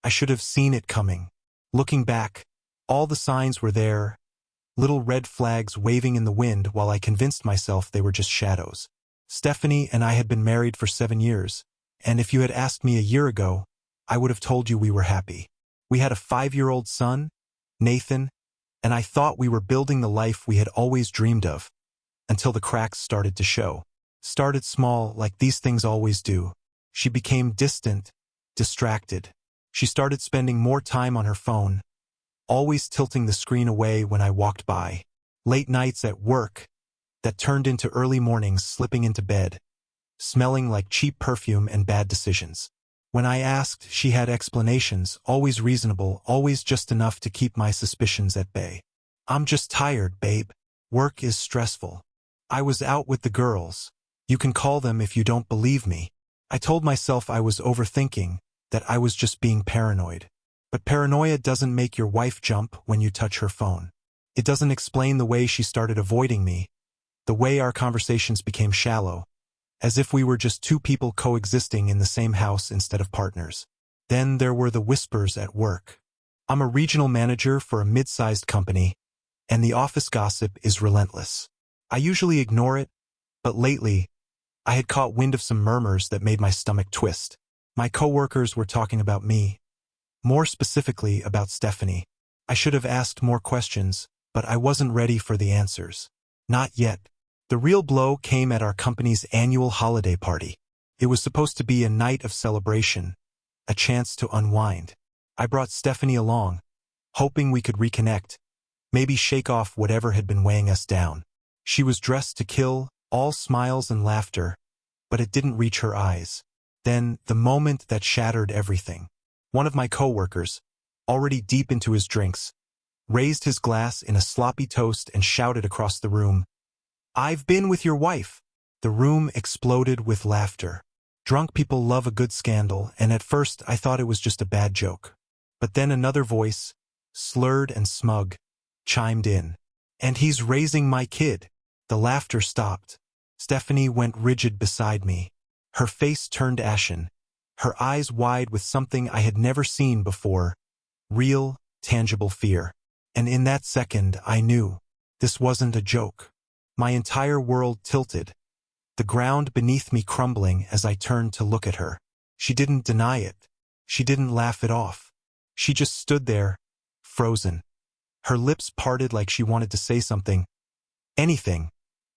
I should have seen it coming. Looking back, all the signs were there, little red flags waving in the wind while I convinced myself they were just shadows. Stephanie and I had been married for 7 years, and if you had asked me a year ago, I would have told you we were happy. We had a 5-year-old son, Nathan, and I thought we were building the life we had always dreamed of, until the cracks started to show. Started small, like these things always do. She became distant, distracted. She started spending more time on her phone, always tilting the screen away when I walked by. Late nights at work that turned into early mornings slipping into bed, smelling like cheap perfume and bad decisions. When I asked, she had explanations, always reasonable, always just enough to keep my suspicions at bay. I'm just tired, babe. Work is stressful. I was out with the girls. You can call them if you don't believe me. I told myself I was overthinking, that I was just being paranoid. But paranoia doesn't make your wife jump when you touch her phone. It doesn't explain the way she started avoiding me, the way our conversations became shallow, as if we were just two people coexisting in the same house instead of partners. Then there were the whispers at work. I'm a regional manager for a mid-sized company, and the office gossip is relentless. I usually ignore it, but lately, I had caught wind of some murmurs that made my stomach twist. My coworkers were talking about me, more specifically about Stephanie. I should have asked more questions, but I wasn't ready for the answers. Not yet. The real blow came at our company's annual holiday party. It was supposed to be a night of celebration, a chance to unwind. I brought Stephanie along, hoping we could reconnect, maybe shake off whatever had been weighing us down. She was dressed to kill, all smiles and laughter, but it didn't reach her eyes. Then, the moment that shattered everything. One of my coworkers, already deep into his drinks, raised his glass in a sloppy toast and shouted across the room, "I've been with your wife." The room exploded with laughter. Drunk people love a good scandal, and at first I thought it was just a bad joke. But then another voice, slurred and smug, chimed in. "And he's raising my kid." The laughter stopped. Stephanie went rigid beside me. Her face turned ashen, her eyes wide with something I had never seen before, real, tangible fear. And in that second, I knew this wasn't a joke. My entire world tilted, the ground beneath me crumbling as I turned to look at her. She didn't deny it. She didn't laugh it off. She just stood there, frozen. Her lips parted like she wanted to say something, anything,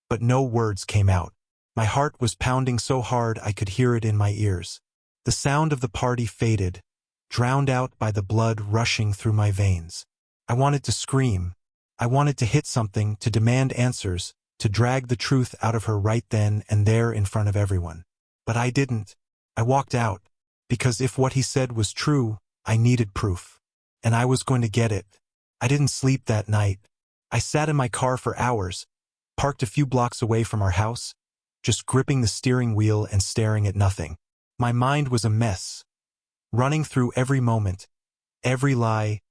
but no words came out. My heart was pounding so hard I could hear it in my ears. The sound of the party faded, drowned out by the blood rushing through my veins. I wanted to scream. I wanted to hit something, to demand answers, to drag the truth out of her right then and there in front of everyone. But I didn't. I walked out, because if what he said was true, I needed proof. And I was going to get it. I didn't sleep that night. I sat in my car for hours, parked a few blocks away from our house, just gripping the steering wheel and staring at nothing. My mind was a mess, running through every moment, every lie,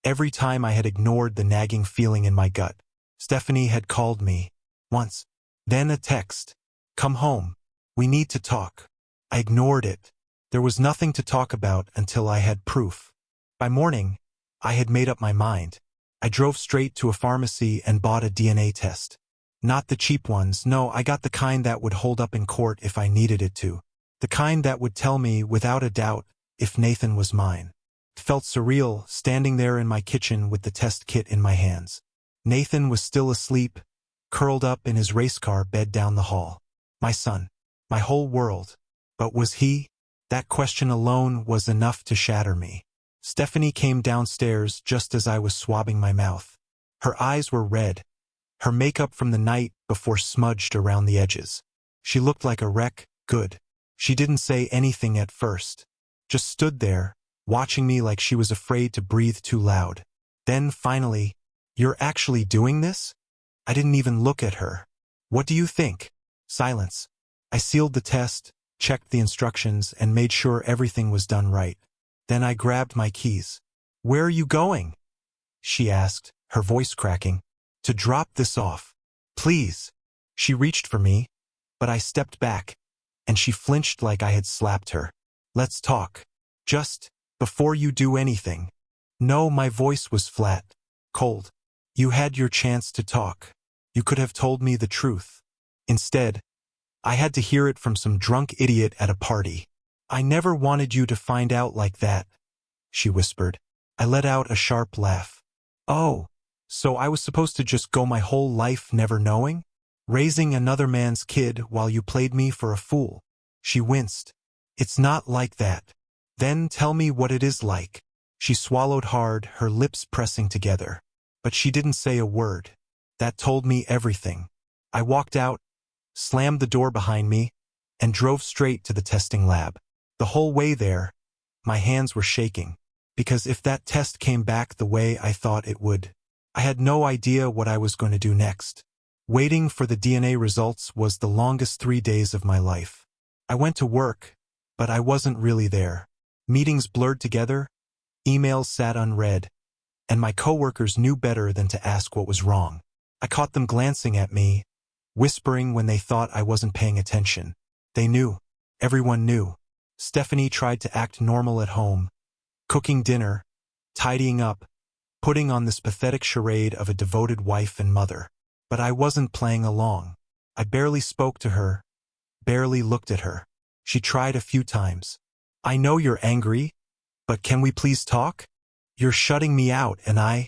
every time I had ignored the nagging feeling in my gut. Stephanie had called me once, then a text, "Come home. We need to talk." I ignored it. There was nothing to talk about until I had proof. By morning, I had made up my mind. I drove straight to a pharmacy and bought a DNA test. Not the cheap ones, no, I got the kind that would hold up in court if I needed it to. The kind that would tell me, without a doubt, if Nathan was mine. It felt surreal, standing there in my kitchen with the test kit in my hands. Nathan was still asleep, curled up in his race car bed down the hall. My son. My whole world. But was he? That question alone was enough to shatter me. Stephanie came downstairs just as I was swabbing my mouth. Her eyes were red, her makeup from the night before smudged around the edges. She looked like a wreck. Good. She didn't say anything at first. Just stood there, watching me like she was afraid to breathe too loud. Then finally, "You're actually doing this?" I didn't even look at her. "What do you think?" Silence. I sealed the test, checked the instructions, and made sure everything was done right. Then I grabbed my keys. "Where are you going?" she asked, her voice cracking. "To drop this off. Please." She reached for me, but I stepped back, and she flinched like I had slapped her. "Let's talk. Just Before you do anything. No, my voice was flat, cold. You had your chance to talk. You could have told me the truth. Instead, I had to hear it from some drunk idiot at a party. I never wanted you to find out like that, she whispered. I let out a sharp laugh. Oh, so I was supposed to just go my whole life never knowing? Raising another man's kid while you played me for a fool. She winced. It's not like that. Then tell me what it is like. She swallowed hard, her lips pressing together. But she didn't say a word. That told me everything. I walked out, slammed the door behind me, and drove straight to the testing lab. The whole way there, my hands were shaking. Because if that test came back the way I thought it would, I had no idea what I was going to do next. Waiting for the DNA results was the longest 3 days of my life. I went to work, but I wasn't really there. Meetings blurred together, emails sat unread, and my coworkers knew better than to ask what was wrong. I caught them glancing at me, whispering when they thought I wasn't paying attention. They knew. Everyone knew. Stephanie tried to act normal at home, cooking dinner, tidying up, putting on this pathetic charade of a devoted wife and mother. But I wasn't playing along. I barely spoke to her, barely looked at her. She tried a few times. I know you're angry, but can we please talk? You're shutting me out and I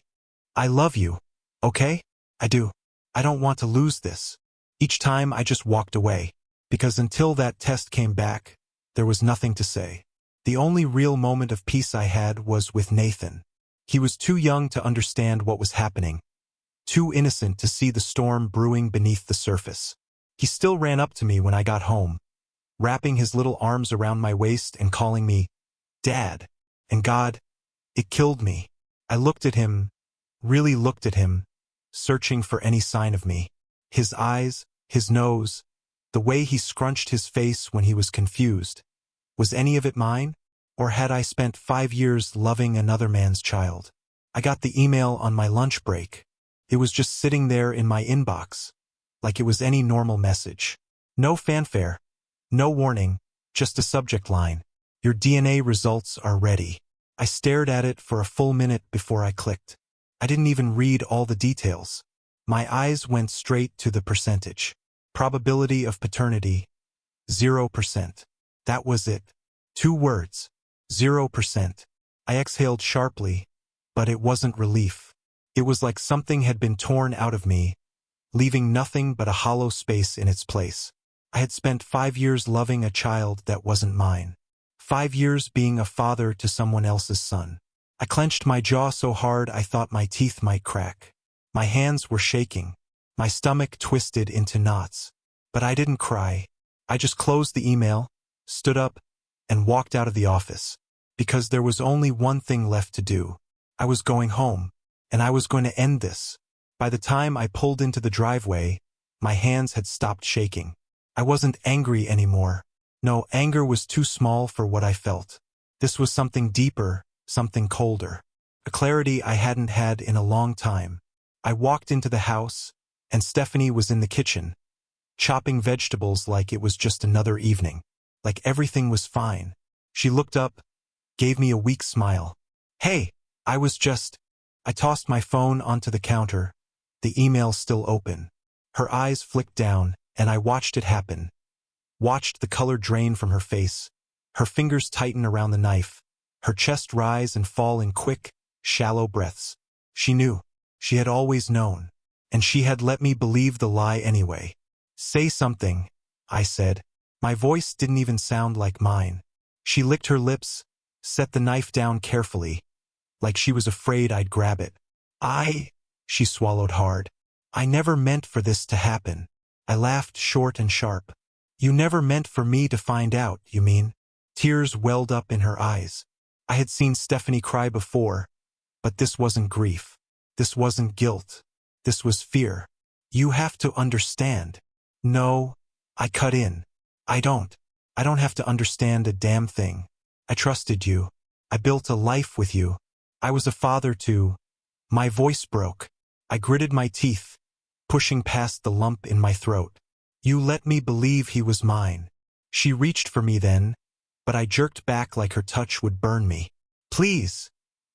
love you, okay? I do. I don't want to lose this. Each time I just walked away, because until that test came back, there was nothing to say. The only real moment of peace I had was with Nathan. He was too young to understand what was happening, too innocent to see the storm brewing beneath the surface. He still ran up to me when I got home, wrapping his little arms around my waist and calling me Dad. And God, it killed me. I looked at him, really looked at him, searching for any sign of me. His eyes, his nose, the way he scrunched his face when he was confused. Was any of it mine? Or had I spent 5 years loving another man's child? I got the email on my lunch break. It was just sitting there in my inbox, like it was any normal message. No fanfare, no warning, just a subject line. Your DNA results are ready. I stared at it for a full minute before I clicked. I didn't even read all the details. My eyes went straight to the percentage. Probability of paternity, 0%. That was it. 2 words, 0%. I exhaled sharply, but it wasn't relief. It was like something had been torn out of me, leaving nothing but a hollow space in its place. I had spent 5 years loving a child that wasn't mine. 5 years being a father to someone else's son. I clenched my jaw so hard I thought my teeth might crack. My hands were shaking. My stomach twisted into knots. But I didn't cry. I just closed the email, stood up, and walked out of the office. Because there was only one thing left to do. I was going home, and I was going to end this. By the time I pulled into the driveway, my hands had stopped shaking. I wasn't angry anymore. No, anger was too small for what I felt. This was something deeper, something colder. A clarity I hadn't had in a long time. I walked into the house, and Stephanie was in the kitchen, chopping vegetables like it was just another evening. Like everything was fine. She looked up, gave me a weak smile. Hey, I tossed my phone onto the counter, the email still open. Her eyes flicked down, and I watched it happen. Watched the color drain from her face, her fingers tighten around the knife, her chest rise and fall in quick, shallow breaths. She knew. She had always known. And she had let me believe the lie anyway. Say something, I said. My voice didn't even sound like mine. She licked her lips, set the knife down carefully, like she was afraid I'd grab it. She swallowed hard. I never meant for this to happen. I laughed short and sharp. You never meant for me to find out, you mean? Tears welled up in her eyes. I had seen Stephanie cry before, but this wasn't grief. This wasn't guilt. This was fear. You have to understand. No, I cut in. I don't have to understand a damn thing. I trusted you. I built a life with you. I was a father to. My voice broke. I gritted my teeth, pushing past the lump in my throat. You let me believe he was mine. She reached for me then, but I jerked back like her touch would burn me. Please,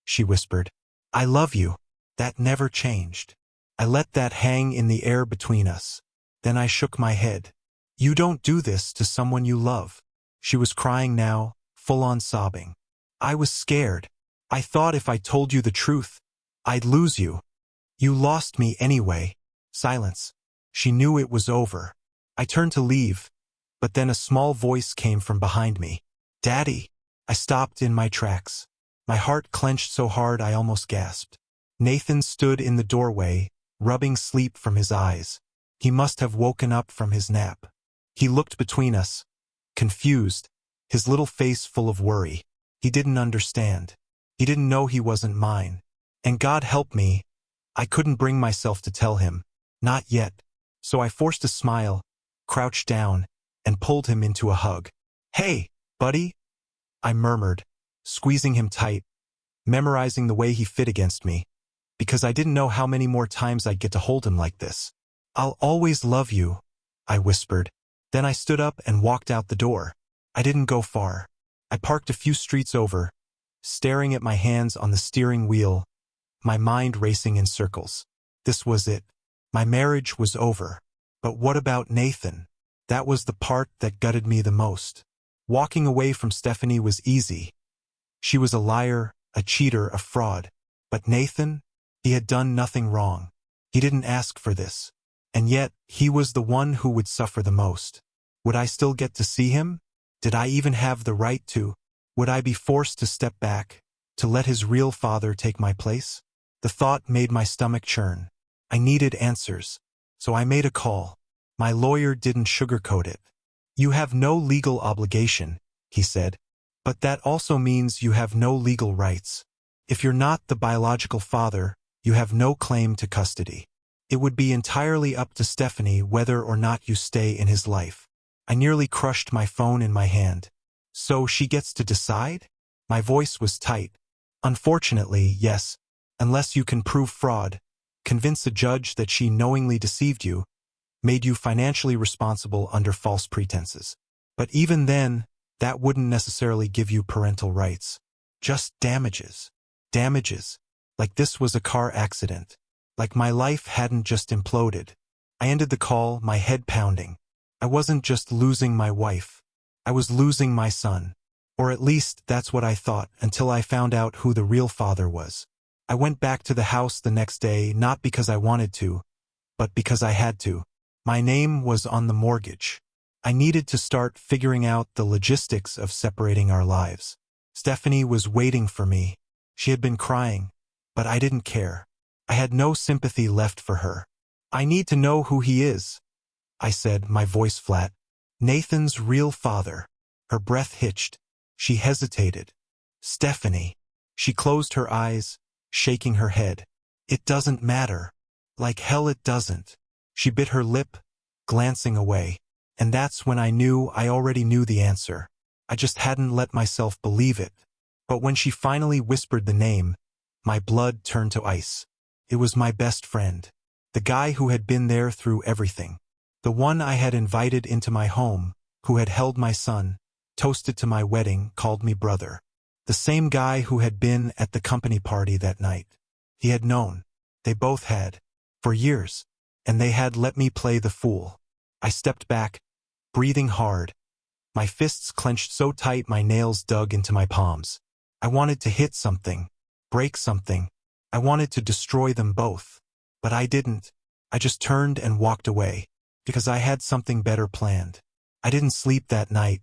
she whispered. I love you. That never changed. I let that hang in the air between us. Then I shook my head. You don't do this to someone you love. She was crying now, full on sobbing. I was scared. I thought if I told you the truth, I'd lose you. You lost me anyway. Silence. She knew it was over. I turned to leave, but then a small voice came from behind me. Daddy. I stopped in my tracks. My heart clenched so hard I almost gasped. Nathan stood in the doorway, rubbing sleep from his eyes. He must have woken up from his nap. He looked between us, confused, his little face full of worry. He didn't understand. He didn't know he wasn't mine. And God help me, I couldn't bring myself to tell him. Not yet. So I forced a smile, crouched down, and pulled him into a hug. Hey, buddy, I murmured, squeezing him tight, memorizing the way he fit against me, because I didn't know how many more times I'd get to hold him like this. I'll always love you, I whispered. Then I stood up and walked out the door. I didn't go far. I parked a few streets over, staring at my hands on the steering wheel, my mind racing in circles. This was it. My marriage was over. But what about Nathan? That was the part that gutted me the most. Walking away from Stephanie was easy. She was a liar, a cheater, a fraud. But Nathan? He had done nothing wrong. He didn't ask for this. And yet, he was the one who would suffer the most. Would I still get to see him? Did I even have the right to? Would I be forced to step back, to let his real father take my place? The thought made my stomach churn. I needed answers. So I made a call. My lawyer didn't sugarcoat it. You have no legal obligation, he said. But that also means you have no legal rights. If you're not the biological father, you have no claim to custody. It would be entirely up to Stephanie whether or not you stay in his life. I nearly crushed my phone in my hand. So she gets to decide? My voice was tight. Unfortunately, yes, unless you can prove fraud, convince a judge that she knowingly deceived you, made you financially responsible under false pretenses. But even then, that wouldn't necessarily give you parental rights. Just damages. Damages. Like this was a car accident. Like my life hadn't just imploded. I ended the call, my head pounding. I wasn't just losing my wife. I was losing my son. Or at least that's what I thought until I found out who the real father was. I went back to the house the next day not because I wanted to, but because I had to. My name was on the mortgage. I needed to start figuring out the logistics of separating our lives. Stephanie was waiting for me. She had been crying, but I didn't care. I had no sympathy left for her. I need to know who he is, I said, my voice flat. Nathan's real father. Her breath hitched. She hesitated. Stephanie. She closed her eyes, shaking her head. It doesn't matter. Like hell it doesn't. She bit her lip, glancing away. And that's when I knew I already knew the answer. I just hadn't let myself believe it. But when she finally whispered the name, my blood turned to ice. It was my best friend. The guy who had been there through everything. The one I had invited into my home, who had held my son, toasted to my wedding, called me brother. The same guy who had been at the company party that night. He had known. They both had. For years. And they had let me play the fool. I stepped back, breathing hard. My fists clenched so tight my nails dug into my palms. I wanted to hit something, break something. I wanted to destroy them both. But I didn't. I just turned and walked away. Because I had something better planned. I didn't sleep that night.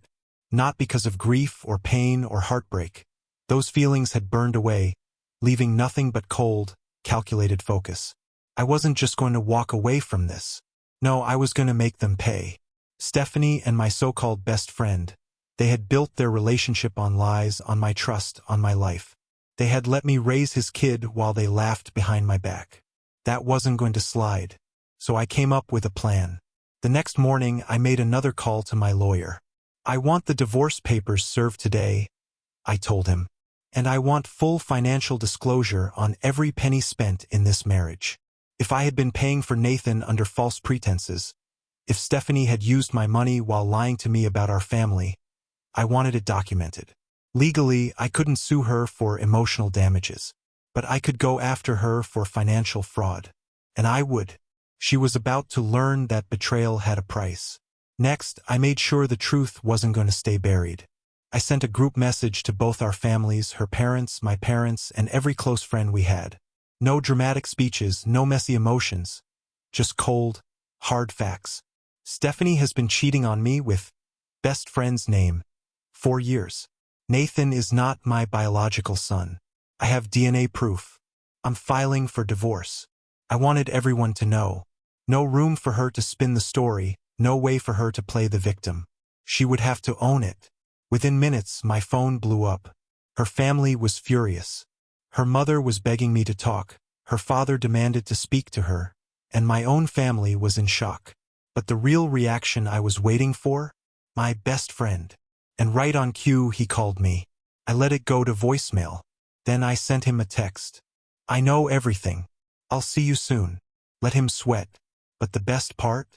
Not because of grief or pain or heartbreak. Those feelings had burned away, leaving nothing but cold, calculated focus. I wasn't just going to walk away from this. No, I was going to make them pay. Stephanie and my so-called best friend. They had built their relationship on lies, on my trust, on my life. They had let me raise his kid while they laughed behind my back. That wasn't going to slide. So I came up with a plan. The next morning, I made another call to my lawyer. I want the divorce papers served today, I told him. And I want full financial disclosure on every penny spent in this marriage. If I had been paying for Nathan under false pretenses, if Stephanie had used my money while lying to me about our family, I wanted it documented. Legally, I couldn't sue her for emotional damages, but I could go after her for financial fraud. And I would. She was about to learn that betrayal had a price. Next, I made sure the truth wasn't going to stay buried. I sent a group message to both our families, her parents, my parents, and every close friend we had. No dramatic speeches, no messy emotions. Just cold, hard facts. Stephanie has been cheating on me with best friend's name. 4 years. Nathan is not my biological son. I have DNA proof. I'm filing for divorce. I wanted everyone to know. No room for her to spin the story, no way for her to play the victim. She would have to own it. Within minutes, my phone blew up. Her family was furious. Her mother was begging me to talk. Her father demanded to speak to her. And my own family was in shock. But the real reaction I was waiting for? My best friend. And right on cue, he called me. I let it go to voicemail. Then I sent him a text. I know everything. I'll see you soon. Let him sweat. But the best part?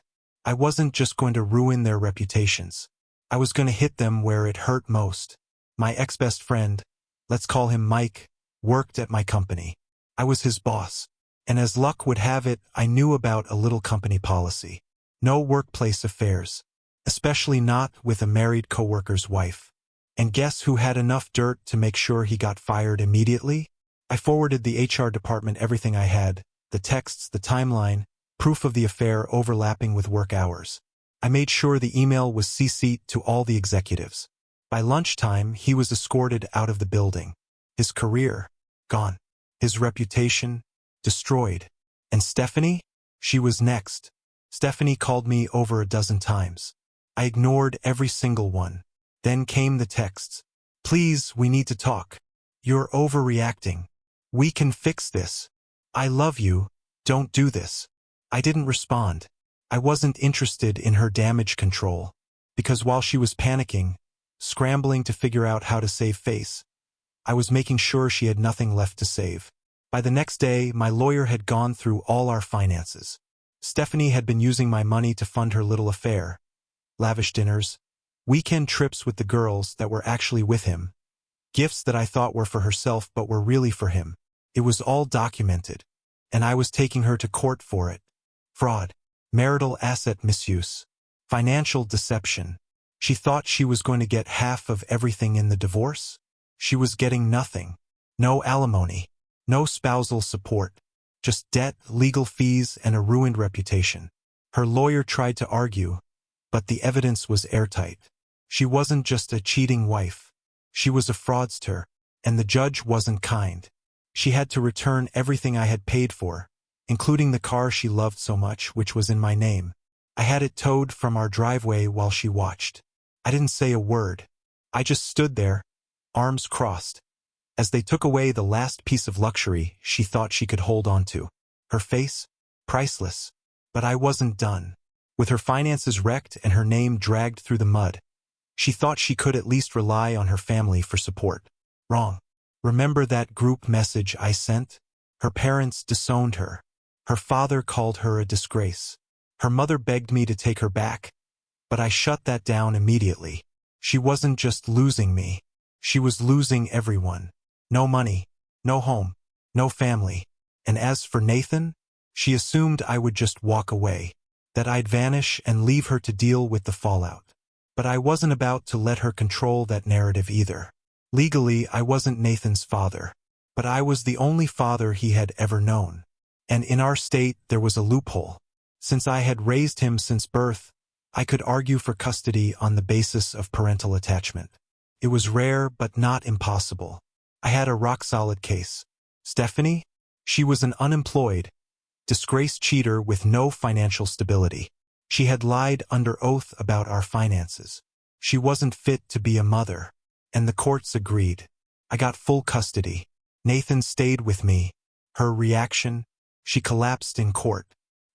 I wasn't just going to ruin their reputations. I was going to hit them where it hurt most. My ex-best friend, let's call him Mike, worked at my company. I was his boss. And as luck would have it, I knew about a little company policy. No workplace affairs. Especially not with a married coworker's wife. And guess who had enough dirt to make sure he got fired immediately? I forwarded the HR department everything I had, the texts, the timeline, proof of the affair overlapping with work hours. I made sure the email was CC'd to all the executives. By lunchtime, he was escorted out of the building. His career, gone. His reputation, destroyed. And Stephanie? She was next. Stephanie called me over a dozen times. I ignored every single one. Then came the texts. Please, we need to talk. You're overreacting. We can fix this. I love you. Don't do this. I didn't respond. I wasn't interested in her damage control. Because while she was panicking, scrambling to figure out how to save face, I was making sure she had nothing left to save. By the next day, my lawyer had gone through all our finances. Stephanie had been using my money to fund her little affair. Lavish dinners, weekend trips with the girls that were actually with him, gifts that I thought were for herself but were really for him. It was all documented, and I was taking her to court for it. Fraud, marital asset misuse, financial deception. She thought she was going to get half of everything in the divorce. She was getting nothing. No alimony, no spousal support, just debt, legal fees, and a ruined reputation. Her lawyer tried to argue, but the evidence was airtight. She wasn't just a cheating wife. She was a fraudster, and the judge wasn't kind. She had to return everything I had paid for, including the car she loved so much, which was in my name. I had it towed from our driveway while she watched. I didn't say a word. I just stood there, arms crossed, as they took away the last piece of luxury she thought she could hold on to. Her face? Priceless. But I wasn't done. With her finances wrecked and her name dragged through the mud, she thought she could at least rely on her family for support. Wrong. Remember that group message I sent? Her parents disowned her. Her father called her a disgrace. Her mother begged me to take her back, but I shut that down immediately. She wasn't just losing me. She was losing everyone. No money, no home, no family. And as for Nathan, she assumed I would just walk away, that I'd vanish and leave her to deal with the fallout. But I wasn't about to let her control that narrative either. Legally, I wasn't Nathan's father, but I was the only father he had ever known. And in our state, there was a loophole. Since I had raised him since birth, I could argue for custody on the basis of parental attachment. It was rare, but not impossible. I had a rock-solid case. Stephanie? She was an unemployed, disgraced cheater with no financial stability. She had lied under oath about our finances. She wasn't fit to be a mother. And the courts agreed. I got full custody. Nathan stayed with me. Her reaction? She collapsed in court,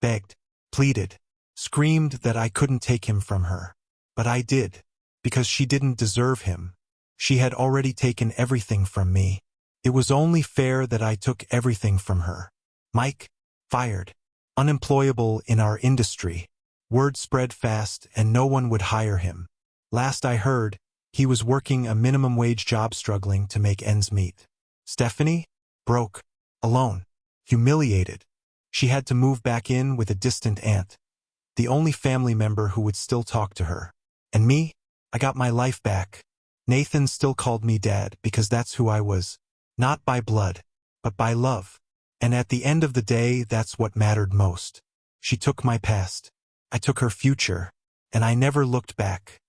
begged, pleaded, screamed that I couldn't take him from her. But I did, because she didn't deserve him. She had already taken everything from me. It was only fair that I took everything from her. Mike? Fired. Unemployable in our industry. Word spread fast and no one would hire him. Last I heard, He was working a minimum wage job struggling to make ends meet. Stephanie? Broke. Alone. Humiliated. She had to move back in with a distant aunt, the only family member who would still talk to her. And me? I got my life back. Nathan still called me Dad because that's who I was. Not by blood, but by love. And at the end of the day, that's what mattered most. She took my past. I took her future. And I never looked back.